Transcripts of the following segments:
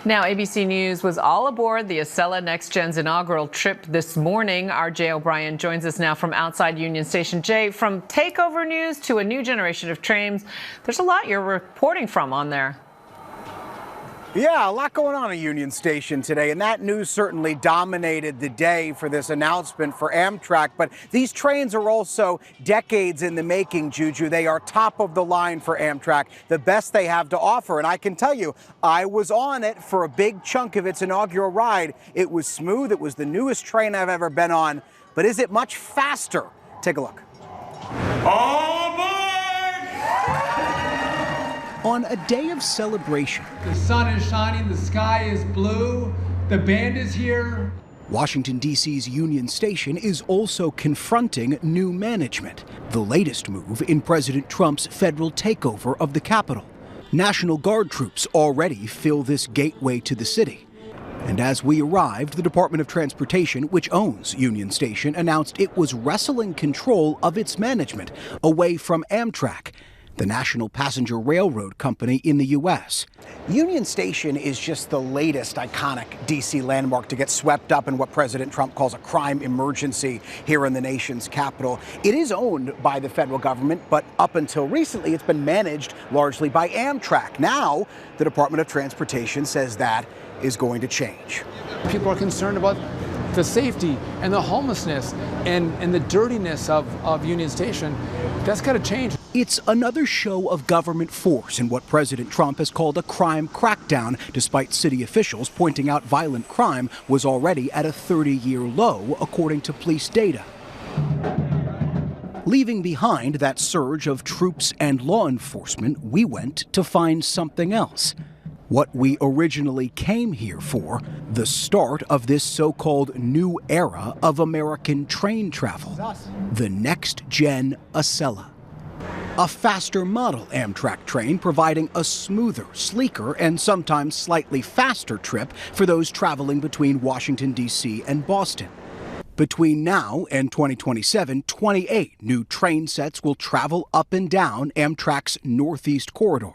Now, ABC News was all aboard the Acela NextGen's inaugural trip this morning. Our Jay O'Brien joins us now from outside Union Station. Jay, from takeover news to a new generation of trains, there's a lot you're reporting from on there. Yeah, a lot going on at Union Station today, and that news certainly dominated the day for this announcement for Amtrak. But these trains are also decades in the making, Juju. They are top of the line for Amtrak, the best they have to offer. And I can tell you, I was on it for a big chunk of its inaugural ride. It was smooth. It was the newest train I've ever been on. But is it much faster? Take a look. All aboard! On a day of celebration, the sun is shining, the sky is blue, the band is here. Washington, D.C.'s Union Station is also confronting new management, the latest move in President Trump's federal takeover of the Capitol. National Guard troops already fill this gateway to the city. And as we arrived, the Department of Transportation, which owns Union Station, announced it was wresting control of its management away from Amtrak, the national passenger railroad company in the U.S. Union Station is just the latest iconic D.C. landmark to get swept up in what President Trump calls a crime emergency here in the nation's capital. It is owned by the federal government, but up until recently, it's been managed largely by Amtrak. Now, the Department of Transportation says that is going to change. People are concerned about the safety and the homelessness and the dirtiness of Union Station. That's got to change. It's another show of government force in what President Trump has called a crime crackdown, despite city officials pointing out violent crime was already at a 30-year low, according to police data. Leaving behind that surge of troops and law enforcement, we went to find something else. What we originally came here for, the start of this so-called new era of American train travel, the NextGen Acela. A faster model Amtrak train providing a smoother, sleeker, and sometimes slightly faster trip for those traveling between Washington, D.C. and Boston. Between now and 2027, 28 new train sets will travel up and down Amtrak's Northeast Corridor.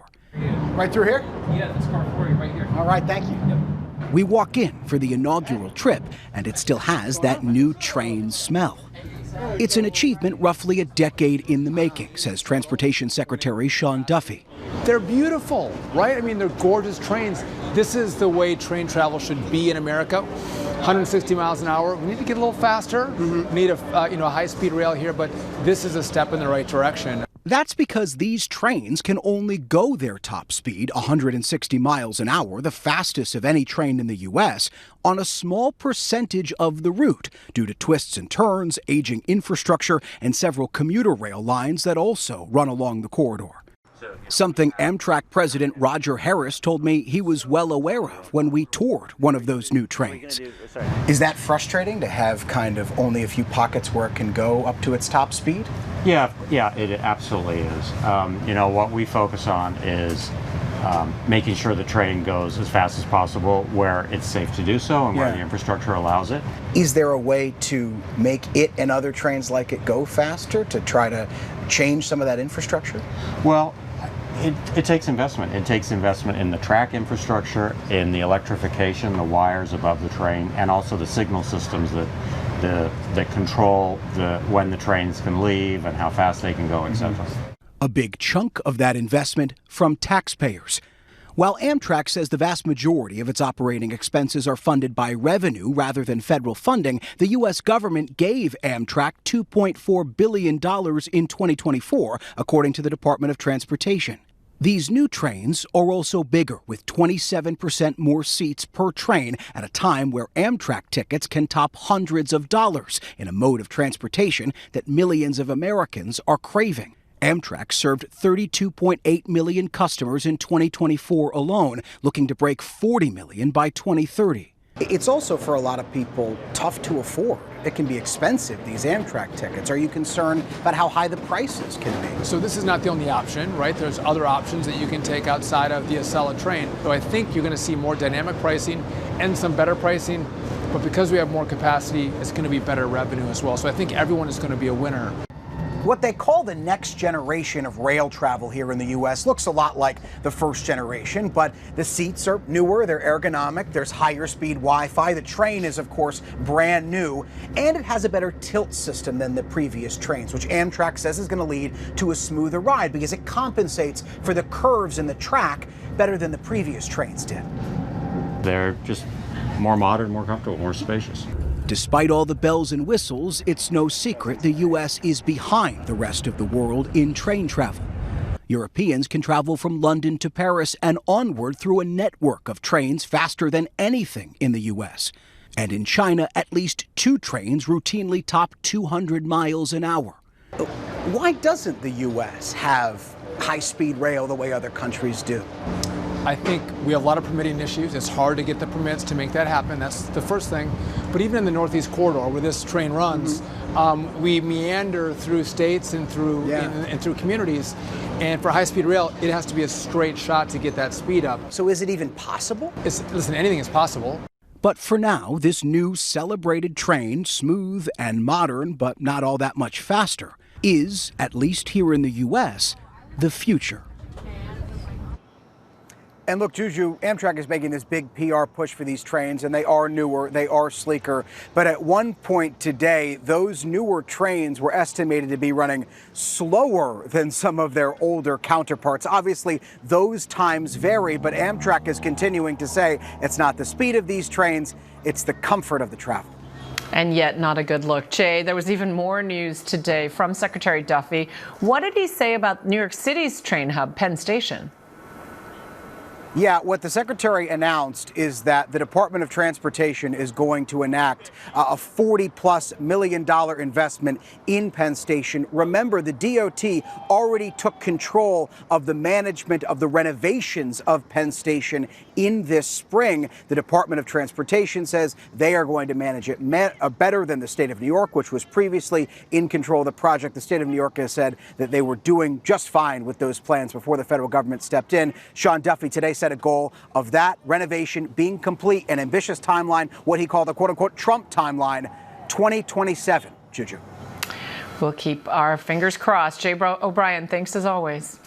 Right through here? Yeah, this car for you right here. All right, thank you. Yep. We walk in for the inaugural trip, and it still has that new train smell. It's an achievement roughly a decade in the making, says Transportation Secretary Sean Duffy. They're beautiful, right? I mean, they're gorgeous trains. This is the way train travel should be in America. 160 miles an hour. We need to get a little faster. We need a high-speed rail here, but this is a step in the right direction. That's because these trains can only go their top speed, 160 miles an hour, the fastest of any train in the U.S., on a small percentage of the route due to twists and turns, aging infrastructure, and several commuter rail lines that also run along the corridor. Something Amtrak President Roger Harris told me he was well aware of when we toured one of those new trains. Is that frustrating to have kind of only a few pockets where it can go up to its top speed? Yeah, it absolutely is. What we focus on is making sure the train goes as fast as possible where it's safe to do so and where the infrastructure allows it. Is there a way to make it and other trains like it go faster to try to change some of that infrastructure? Well, it takes investment. It takes investment in the track infrastructure, in the electrification, the wires above the train, and also the signal systems that control when the trains can leave and how fast they can go, etc. A big chunk of that investment from taxpayers. While Amtrak says the vast majority of its operating expenses are funded by revenue rather than federal funding, the U.S. government gave Amtrak $2.4 billion in 2024, according to the Department of Transportation. These new trains are also bigger, with 27% more seats per train at a time where Amtrak tickets can top hundreds of dollars in a mode of transportation that millions of Americans are craving. Amtrak served 32.8 million customers in 2024 alone, looking to break 40 million by 2030. It's also, for a lot of people, tough to afford. It can be expensive, these Amtrak tickets. Are you concerned about how high the prices can be? So this is not the only option, right? There's other options that you can take outside of the Acela train. So I think you're going to see more dynamic pricing and some better pricing. But because we have more capacity, it's going to be better revenue as well. So I think everyone is going to be a winner. What they call the next generation of rail travel here in the U.S. looks a lot like the first generation, but the seats are newer, they're ergonomic, there's higher speed Wi-Fi. The train is, of course, brand new, and it has a better tilt system than the previous trains, which Amtrak says is going to lead to a smoother ride because it compensates for the curves in the track better than the previous trains did. They're just more modern, more comfortable, more spacious. Despite all the bells and whistles, it's no secret the U.S. is behind the rest of the world in train travel. Europeans can travel from London to Paris and onward through a network of trains faster than anything in the U.S. And in China, at least 2 trains routinely top 200 miles an hour. Why doesn't the U.S. have high-speed rail the way other countries do? I think we have a lot of permitting issues. It's hard to get the permits to make that happen. That's the first thing. But even in the Northeast Corridor, where this train runs, we meander through states and through and through communities. And for high-speed rail, it has to be a straight shot to get that speed up. So is it even possible? Listen, anything is possible. But for now, this new celebrated train, smooth and modern, but not all that much faster, is, at least here in the U.S., the future. And look, Juju, Amtrak is making this big PR push for these trains, and they are newer, they are sleeker. But at one point today, those newer trains were estimated to be running slower than some of their older counterparts. Obviously, those times vary, but Amtrak is continuing to say it's not the speed of these trains, it's the comfort of the travel. And yet not a good look. Jay, there was even more news today from Secretary Duffy. What did he say about New York City's train hub, Penn Station? Yeah, what the secretary announced is that the Department of Transportation is going to enact a $40+ million investment in Penn Station. Remember, the DOT already took control of the management of the renovations of Penn Station in this spring. The Department of Transportation says they are going to manage it better than the state of New York, which was previously in control of the project. The state of New York has said that they were doing just fine with those plans before the federal government stepped in. Sean Duffy today set a goal of that renovation being complete, an ambitious timeline, what he called the quote-unquote Trump timeline, 2027. Juju. We'll keep our fingers crossed. Jay O'Brien, thanks as always.